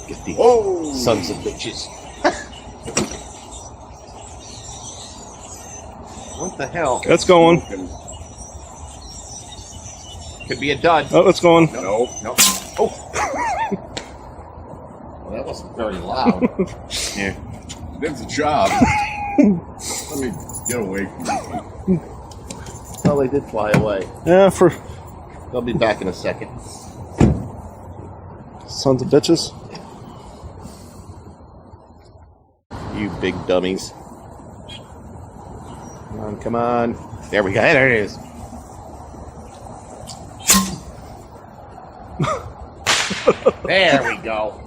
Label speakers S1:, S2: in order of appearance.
S1: Get these
S2: Whoa.
S1: sons of bitches. What the hell?
S3: That's going.
S1: Could be a dud.
S3: Oh, it's going.
S2: Nope.
S1: Nope. Oh. Well, that wasn't very loud.
S2: Yeah. That's a job. Let me get away from you.
S1: Well, they did fly away.
S3: Yeah,
S1: They'll be back in a second.
S3: sons of bitches.
S1: You big dummies. Come on, come on. There we go. There it is. There we go.